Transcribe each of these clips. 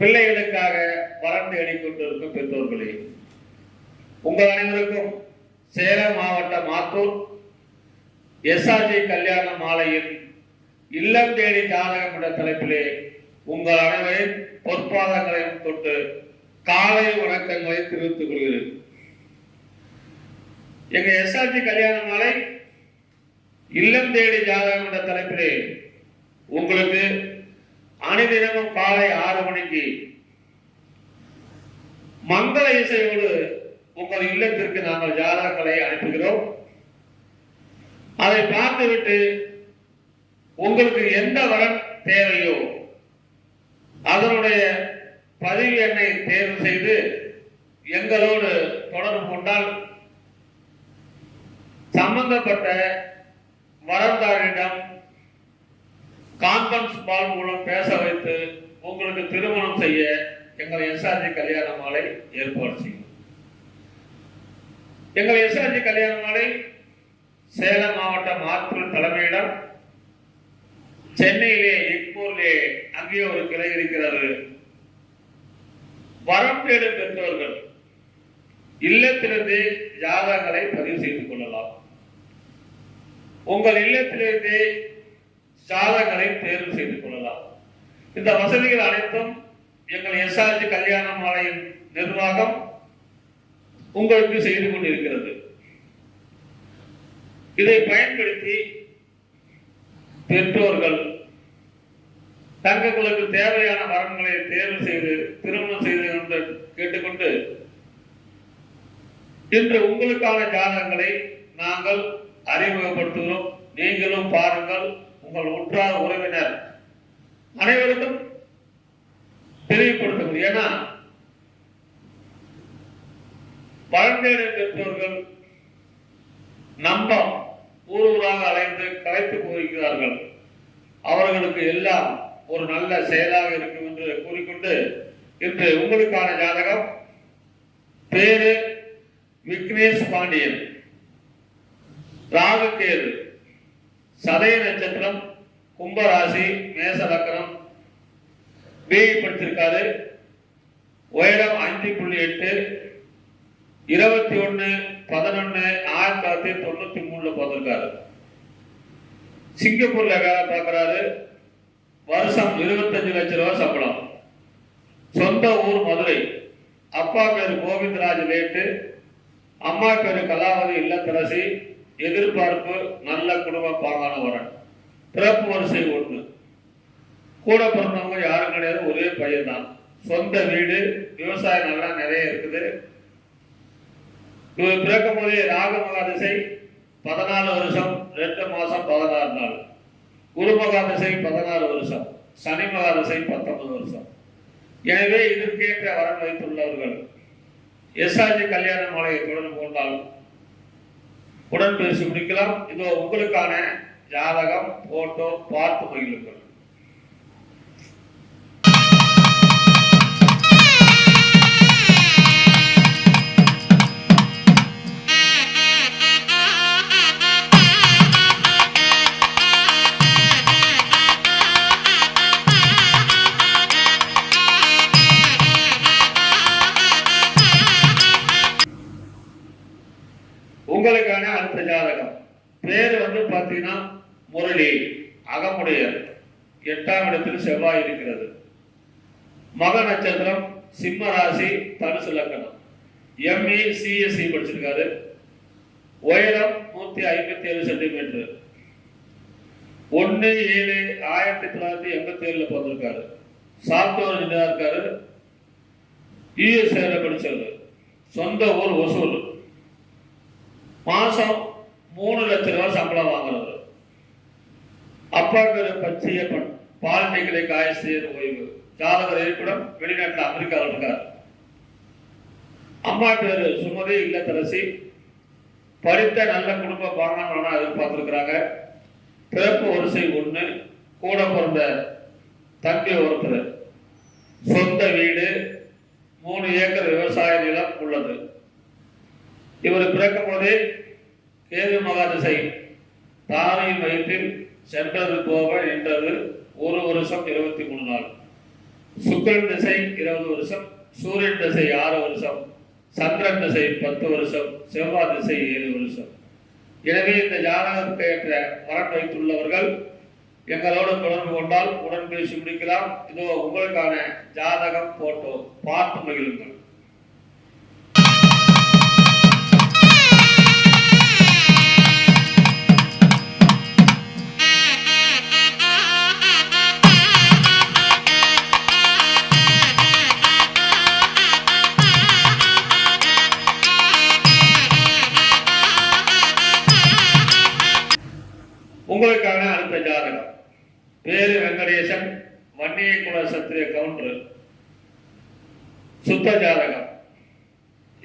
பிள்ளைகளுக்காக வளர்ந்து எண்ணிக்கொண்டிருக்கும் பெற்றோர்களே, உங்கள் அனைவருக்கும் சேலம் மாவட்டம் மாத்தூர் எஸ்ஆர்ஜி கல்யாண மாலையில் இல்லம் தேடி ஜாதகம் என்ற தலைப்பிலே உங்கள் அனைவரின் பொற்பாதங்களையும் தொட்டு காலை வணக்கங்களை தெரிவித்துக் கொள்கிறேன். எங்க எஸ்ஆர்ஜி கல்யாண மாலை இல்லம் தேடி ஜாதகம் என்ற தலைப்பிலே உங்களுக்கு அனைதினமும் காலை 6 மணிக்கு மங்கள இசையோடு உங்கள் இல்லத்திற்கு நாங்கள் ஜாதகங்களை அனுப்புகிறோம். அதை பார்த்துவிட்டு உங்களுக்கு எந்த வரன் தேவையோ அதனுடைய பதிவு எண்ணை தேர்வு செய்து எங்களோடு தொடர்பு கொண்டால் சம்பந்தப்பட்ட வரன்தாரிடம் கான்ஃபரன்ஸ் கால் மூலம் பேச வைத்து உங்களுக்கு திருமணம் செய்ய எங்கள் எஸ்ஆர்ஜி கல்யாண மாலை ஏற்பாடு செய்யும். எங்கள் எஸ்ஆர்ஜி கல்யாண மாலை சேலம் மாவட்டம் மாத்தூர் தலைமையிடம், சென்னையிலே எக்மூரிலே அங்கே ஒரு கிளை இருக்கிறது. வரம் தேடும் பெற்றோர்கள் இல்லத்திலிருந்து ஜாதகங்களை பதிவு செய்து கொள்ளலாம். உங்கள் இல்லத்திலிருந்து ஜாதகங்களை தேர்வு செய்து கொள்ளலாம். இந்த வசதிகள் அனைத்தும் எங்கள் எஸ்ஆர்ஜி கல்யாண மாலையின் நிர்வாகம் உங்களுக்கு செய்து கொண்டிருக்கிறது. இதை பயன்படுத்தி பெற்றோர்கள் தங்களுக்கு தேவையான வரன்களை தேர்வு செய்து திருமணம் செய்து என்று கேட்டுக்கொண்டு இன்று உங்களுக்கான ஜாதகங்களை நாங்கள் அறிமுகப்படுத்துகிறோம். நீங்களும் பாருங்கள். உங்கள் உற்றார் உறவினர் அனைவருக்கும் தெளிவுபடுத்த முடியும். ஏன்னா பழந்தேடு பெற்றோர்கள் நம்ப ஊராக அலைந்து கலைத்து போயிருக்கிறார்கள். அவர்களுக்கு எல்லாம் ஒரு நல்ல செயலாக இருக்கும் என்று கூறிக்கொண்டு இன்று உங்களுக்கான ஜாதகம் பேரு விக்னேஷ் பாண்டியன், ராகுகேது, சதய நட்சத்திரம், கும்பராசி, மேச லக்னம், பிஇ படிச்சிருக்காரு. உயரம் 5.8, 21/11/1993 பிறந்திருக்காரு. சிங்கப்பூர்ல வேலை பார்க்கிறாரு. வருஷம் 25 லட்சம் ரூபாய் சம்பளம். சொந்த ஊர் மதுரை. அப்பா பேரு கோவிந்தராஜ் லேட்டு, அம்மா பேரு கலாவதி இல்லத்தரசி. எதிர்பார்ப்பு நல்ல குடும்ப பாங்கான வரன். பிறப்பு வரிசை 1. கூட பிறந்தவங்க யாரும் கிடையாது, ஒரே பையன் தான். சொந்த வீடு, விவசாயம் நல்லா நிறைய இருக்குது. இவர் பிறக்கும் போதே ராக மகாதிசை 14 வருஷம் 2 மாசம் 16 நாள், குரு மகாதிசை 14 வருஷம், சனி மகாதிசை 19 வருஷம். எனவே இதற்கேற்ற வரன் வைத்துள்ளவர்கள் எஸ்ஆர்ஜி கல்யாண மாலையை தொடர்பு கொண்டால் உடன் பேசி முடிக்கலாம். இதோ உங்களுக்கான ஜாதகம், போட்டோ பார்த்து மகிழுங்கள். உங்களுக்கான அடுத்த ஜாதகம் பேர் பார்த்தீங்கன்னா முரளி, அகமுடையர். 8ஆம் இடத்தில் செவ்வாய் இருக்கிறது. மக நட்சத்திரம், சிம்ம ராசி, தனுசு லக்னம். எம்ஏ சிஎஸ்சி படிச்சிருக்காரு. உயரம் 157 சென்டிமீட்டர். 1/7/1987 பிறந்திருக்காரு. சாப்ட்வேர் இன்ஜினியரா இருக்காரு. யூஎஸ்ஏல படிச்சவர். சொந்த ஊர் ஒசூர். மாசம் 3 லட்சம் ரூபாய் சம்பளம் வாங்குறது. அப்பா பேரு பச்சையப்பன், பாலிடெக்னிக் ஆசிரியர் ஓய்வு. ஜாதகர் இருப்பிடம் வெளிநாட்டில் அமெரிக்காவில் இருக்கார். அம்மா பேரு சுமதி இல்லத்தரசி. படித்த நல்ல குடும்ப பாங்கான எதிர்பார்த்திருக்கிறாங்க. பிறப்பு வரிசை 1. கூட பிறந்த தம்பி ஒருத்தர். சொந்த வீடு, 3 ஏக்கர் விவசாய நிலம் உள்ளது. இவர் பிறக்கும் போதே கேது மகாதிசை தாரையின் வயிற்றில் சென்றது போக நின்றது. 1 வருஷம் 23 நாள். சுக்கிரன் திசை 20 வருஷம், சூரியன் திசை 6 வருஷம், சந்திரன் திசை 10 வருஷம், செவ்வாய் திசை 7 வருஷம். எனவே இந்த ஜாதகத்தை ஏற்ற வரன் வைத்துள்ளவர்கள் எங்களோடு தொடர்பு கொண்டால் உடன் பேசி முடிக்கலாம். இதோ உங்களுக்கான ஜாதகம் போட்டோ பார்த்து மகிழுங்கள். உங்களுக்கான அடுத்த ஜாதகம். பேரு வெங்கடேசன், வன்னியை குல சத்திரிய கவுண்டர், சுத்த ஜாதகம்.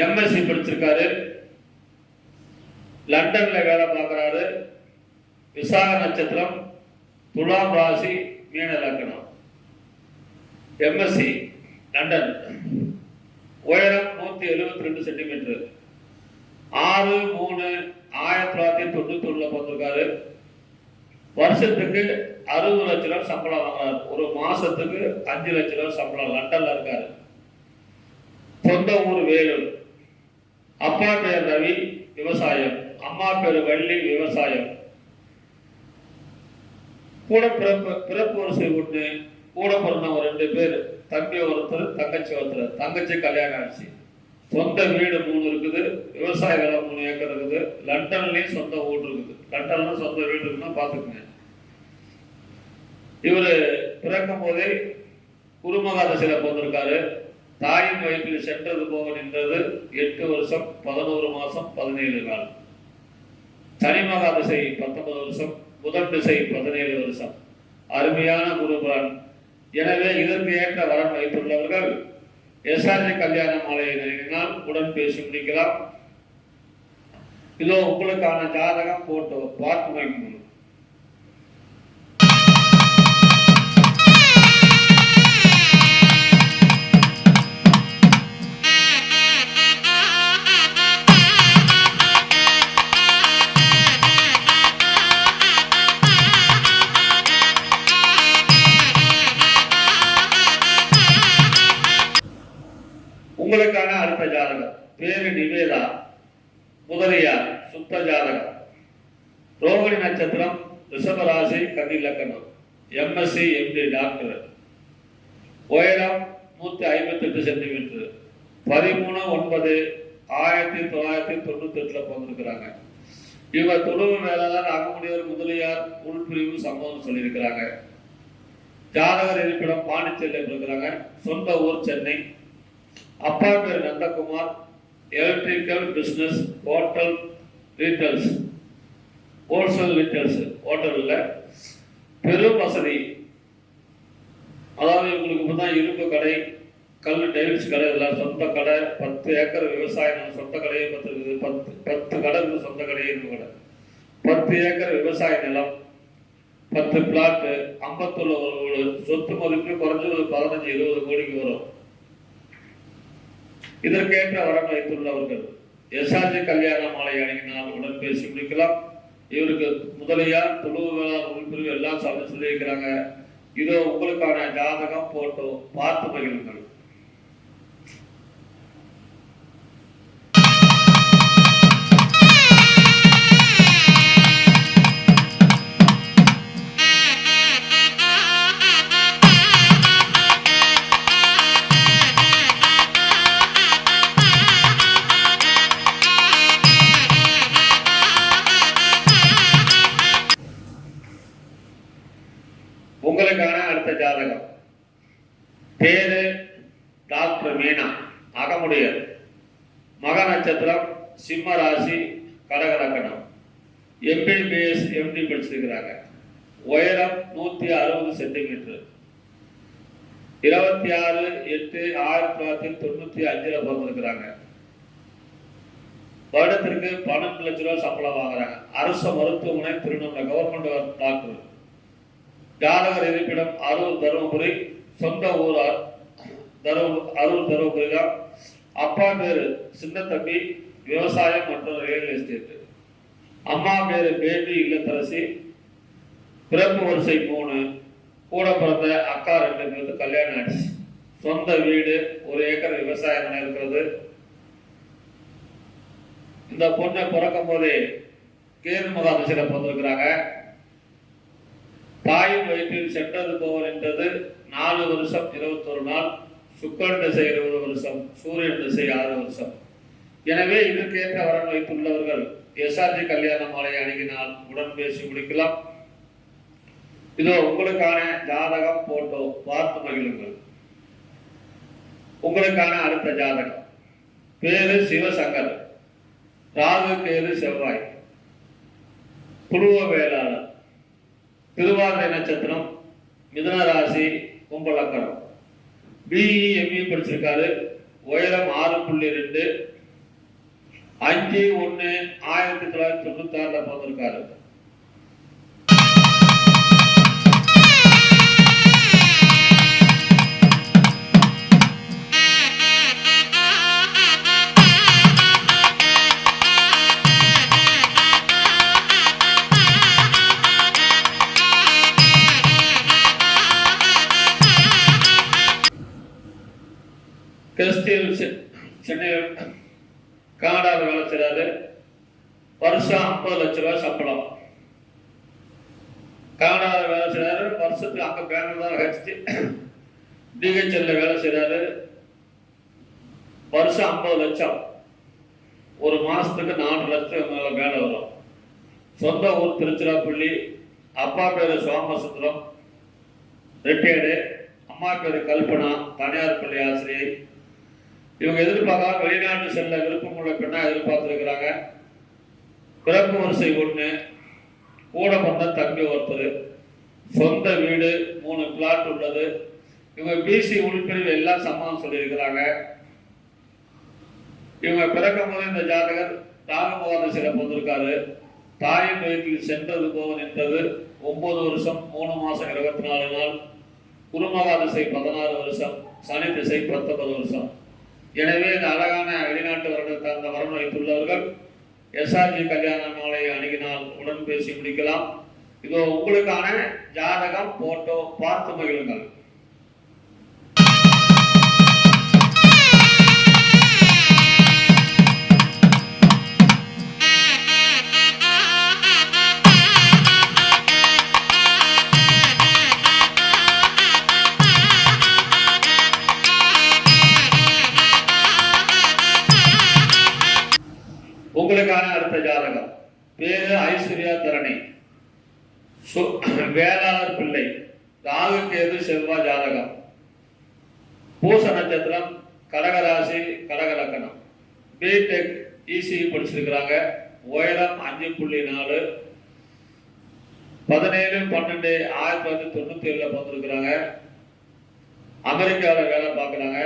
எம்எஸ்சி படிச்சிருக்காரு, லண்டன்ல வேலை பார்க்கிறாரு. விசாக நட்சத்திரம், துலாம் ராசி, மீன லக்னம். MSc London. உயரம் 172 சென்டிமீட்டர். 6/3/1991 பிறந்திருக்காரு. வருஷத்துக்கு 60 லட்ச ரூபாய் சம்பளம் வாங்குறாரு. ஒரு மாசத்துக்கு 5 லட்ச ரூபாய் சம்பளம். லண்டன்ல இருக்காரு. சொந்த ஊர் வேலூர். அப்பா பேர் ரவி, விவசாயம். அம்மா பேர் வள்ளி, விவசாயம். கூட பிறப்பு வரிசை ஒண்ணு, கூட பிறந்தவங்க 2 பேர். தம்பி ஒருத்தர், தங்கச்சி ஒருத்தர். தங்கச்சி கல்யாணம் ஆச்சு. சொந்த வீடு 3 இருக்குது. விவசாய நிலம் 3 ஏக்கர் இருக்குது. லண்டன்லயும் சொந்த ஊர் இருக்குது. லண்டன்ல சொந்த வீடு இருக்குன்னா பாத்துக்கங்க. இவரு பிறக்கும் போதே குருமகா தசையில பிறந்திருக்காரு. தாயின் வயிற்றில் சென்றது போக நின்றது 8 வருஷம் 11 மாசம் 17 நாள். சனி மகா தசை 19 வருஷம், புதன் திசை 17 வருஷம். அருமையான குருபலன். எனவே இதற்கு ஏற்ற வரன் வைத்துள்ளவர்கள் எஸ்ஆர்ஜி கல்யாண மாலையை நெருங்கினால் உடன் பேசி முடிக்கலாம். இதோ உங்களுக்கான ஜாதகம் போட்டோ பார்த்து வைக்கணும். உங்களுக்கான அடுத்த ஜாதகம். பேரு நிவேதா, முதலியார், சுத்த ஜாதகம். ரோகிணி நட்சத்திரம், ரிஷபராசி, கன்னி லக்னம். MSc empty doctor. உயரம் 158 சென்டிமீட்டர். 13/9/1998 பிறந்திருக்கிறாங்க. இவங்க தொழுவு மேலாளர், அகமுடியவர், முதலியார், உள்பிரிவு சம்பவம் சொல்லியிருக்கிறாங்க. ஜாதகர் இருப்பிடம் பாண்டிச்சேரியில் இருக்கிறாங்க. சொந்த ஊர் சென்னை. அப்பா பேர் Nandakumar. Electrical business, hotel retails, wholesale retails. ஹோட்டலில் பெரும் வசதி. அதாவது இவங்களுக்கு தான் இரும்பு கடை, கல் டைல்ஸ் கடை, இதெல்லாம் சொந்த கடை. 10 ஏக்கர் விவசாயம். சொந்த கடையே 10 இருக்குது. 10 கடை இருக்குது. சொந்த கடையே இரும்பு கடை. 10 ஏக்கர் விவசாய நிலம், 10 பிளாட்டு, 51 சொத்து மதிப்பு குறைஞ்சது 15-20 கோடிக்கு வரும். இதற்கேற்ற வரன் வைத்துள்ளவர்கள் எஸ்ஆர்ஜி கல்யாண மாலை அணுகினால் உடன் பேசி முடிக்கலாம். இவருக்கு முதலியார், துளுவு வேளாண், உள்பிரிவு எல்லாம் சொல்லியிருக்கிறாங்க. இதோ உங்களுக்கான ஜாதகம் போட்டோ பார்த்து மகிழுங்கள். உங்களுக்கான அடுத்த ஜாதகம். பேரு டாக்டர் மீனா, அகமுடையர். மக நட்சத்திரம், சிம்ம ராசி, கடக லக்னம். எம்பிபிஎஸ் எம்டி படிச்சிருக்கிறாங்க. உயரம் 160 சென்டிமீட்டர். 26/8/1995 பிறந்திருக்கிறாங்க. வருடத்திற்கு 12 லட்ச ரூபாய் சம்பளம் வாங்குறாங்க. அரசு மருத்துவமனை, திருநெல்வேலி, கவர்மெண்ட் டாக்டர். ஜாதகர் இருப்பிடம் அரூர், தருமபுரி. சொந்த ஊர் அரூர், தருமபுரி தான். அப்பா பேரு சின்ன தம்பி, விவசாயம் மற்றும் ரியல் எஸ்டேட். அம்மா பேரு பேபி, இல்லத்தரசி. பிறப்பு வரிசை 3. கூட பிறந்த அக்கா 2 பேருக்கு கல்யாணம் ஆயிடுச்சு. சொந்த வீடு, 1 ஏக்கர் விவசாய நிலம் இருக்கிறது. இந்த பொண்ணை பிறக்கும் போதே கேது மகா திசையில பிறந்திருக்கிறாங்க. தாயின் வயிற்றில் சென்றது போவர் என்றது 4 வருஷம் 21 நாள், சுக்கரன் திசை 20 வருஷம், சூரியன் திசை 6 வருஷம். எனவே இதற்கேற்ற வரன் வைத்துள்ளவர்கள் எஸ்ஆர்ஜி கல்யாண மாலையை அணுகினால் உடன் பேசி முடிக்கலாம். இதோ உங்களுக்கான ஜாதகம் போட்டோ பார்த்து மகிழுங்கள். உங்களுக்கான அடுத்த ஜாதகம். பேரு சிவசங்கர், ராகு கேது செவ்வாய், புருவ வேளாளர், திருவாதிரை நட்சத்திரம், மிதுன ராசி, கும்பலக்கணம், பிஇ எம்இ படிச்சிருக்காரு. உயரம் 6.2, 5/1/1996 பிறந்திருக்காரு. கிறிஸ்டியல் சென்னையில் கனடாவில் வேலை செய்கிறாரு. வருஷம் 50 லட்ச ரூபாய் சம்பளம். கனடாவில் வேலை செய்கிறாரு. வருஷத்துக்கு அங்கே பெங்களூர் தான் ஹெச்டி டிஹெச்எல்ல வேலை செய்கிறாரு. வருஷம் 50 லட்சம், ஒரு மாதத்துக்கு 4 லட்சம் மேலே வேலை வரும். சொந்த ஊர் திருச்சிராப்பள்ளி. அப்பா பேர் சோமசுந்தரம், ரிட்டையர்டு. அம்மா பேர் கல்பனா, தனியார் பள்ளி ஆசிரியை. இவங்க எதிர்பார்க்க வெளிநாட்டு செல்ல விருப்பமுள்ள பெண்ணா எதிர்பார்த்துருக்கிறாங்க. பிறப்பு வரிசை 1, கூட பிறந்த தம்பி ஒருத்தர், சொந்த வீடு, 3 பிளாட் உள்ளது. இவங்க பிசி உள்பிரிவு எல்லாம் சம்மதம் சொல்லியிருக்கிறாங்க. இவங்க பிறக்கும் போது இந்த ஜாதகர் ராகமோகன சில பிறந்திருக்காரு. தாயின் வயிற்றில் சென்றது போவன் என்றது 9 வருஷம் 3 மாதம் 24 நாள், குருமகா திசை 16 வருஷம், சனி திசை 19 வருஷம். எனவே இந்த அழகான வெளிநாட்டு வருடத்தை அந்த வரன் வைத்துள்ளவர்கள் எஸ்ஆர்ஜி கல்யாண மாலையை அணுகினால் உடன் பேசி முடிக்கலாம். இதோ உங்களுக்கான ஜாதகம் போட்டோ பார்த்து மகிழுங்கள். உங்களுக்கான அடுத்த ஜாதகம். பேரு ஐஸ்வர்யா தரணி, வேளாளர் பிள்ளை, ராகு கேது செவ்வாய் ஜாதகம். பூச நட்சத்திரம், கடகராசி, கடகலக்கணம். BTech ECE படிச்சிருக்கிறாங்க. உயரம் 5.4, 17/12/1997 பிறந்திருக்கிறாங்க. அமெரிக்காவில் வேலை பார்க்குறாங்க.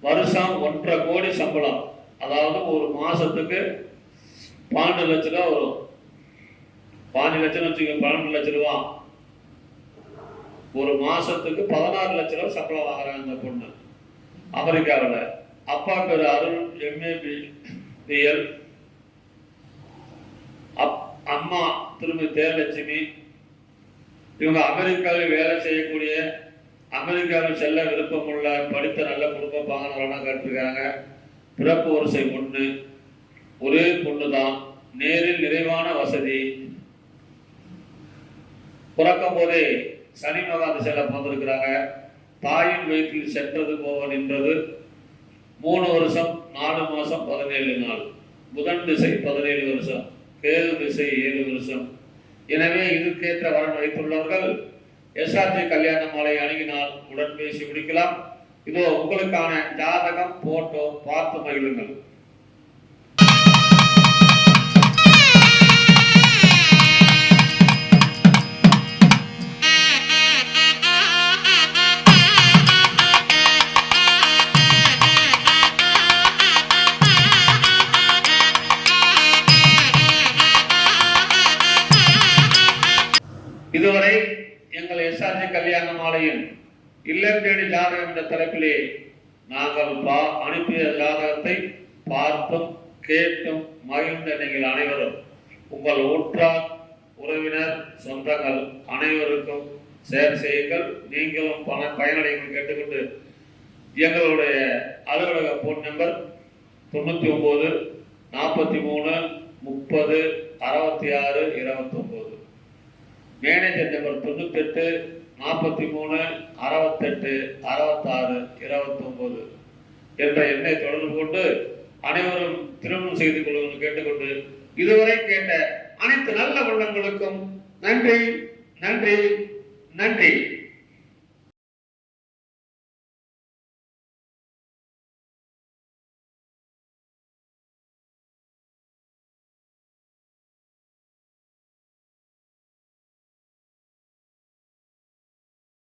வருஷம் 1.5 கோடி சம்பளம். அதாவது ஒரு மாசத்துக்கு 12 லட்ச ரூபா வரும். 12 லட்சம் வச்சுக்க, 12 லட்ச ரூபா ஒரு மாசத்துக்கு 16 லட்ச ரூபா சம்பளம் வாங்குறாங்க அந்த பொண்ணு அமெரிக்காவில். அப்பா பேர் அருள், எம்ஏபிஎல். அம்மா திரும்பி தேவலட்சுமி. இவங்க அமெரிக்காவில் வேலை செய்யக்கூடிய, அமெரிக்காவில் செல்ல விருப்பமுள்ள, படித்த நல்ல குடும்ப பாகனெல்லாம் கேட்டிருக்காங்க. பிறப்பு வரிசை 1, ஒரே பொண்ணு தான். நேரில் நிறைவான வசதி. பிறக்கும் போதே சனி மகா திசையில பிறந்திருக்கிறாங்க. தாயின் வயிற்றில் சென்றது போவன் என்றது 3 வருஷம் 4 மாதம் 17 நாள், புதன் திசை 17 வருஷம், கேது திசை 7 வருஷம். எனவே இதுக்கேற்ற வரன் வைத்துள்ளவர்கள் எஸ்ஆர்ஜி கல்யாண மாலை அணுகினால் உடன் பேசி முடிக்கலாம். இதோ உங்களுக்கான ஜாதகம் போட்டோ பார்த்து மகிழுங்கள். இதுவரை எங்கள் எஸ்ஆர்ஜி கல்யாண மாலையில் இல்லம் தேடி ஜாதகம் என்ற தலைப்பிலே நாங்கள் அனுப்பிய ஜாதகத்தை பார்த்தும் கேட்டும் மகிழ்ந்த நீங்கள் அனைவரும், உங்கள் உற்றார் உறவினர் சொந்தங்கள் அனைவருக்கும் ஷேர் செய்யுங்கள். நீங்களும் பயனடைகள் கேட்டுக்கொண்டு எங்களுடைய அலுவலக போன் நம்பர் 99 43 30 66 29, மேனேஜர் நம்பர் 98 43 68 66 29 என்ற எண்ணை தொடர்பு கொண்டு அனைவரும் திருமணம் செய்து கொள்வது கேட்டுக்கொண்டு இதுவரை கேட்ட அனைத்து நல்ல உள்ளங்களுக்கும் நன்றி நன்றி நன்றி.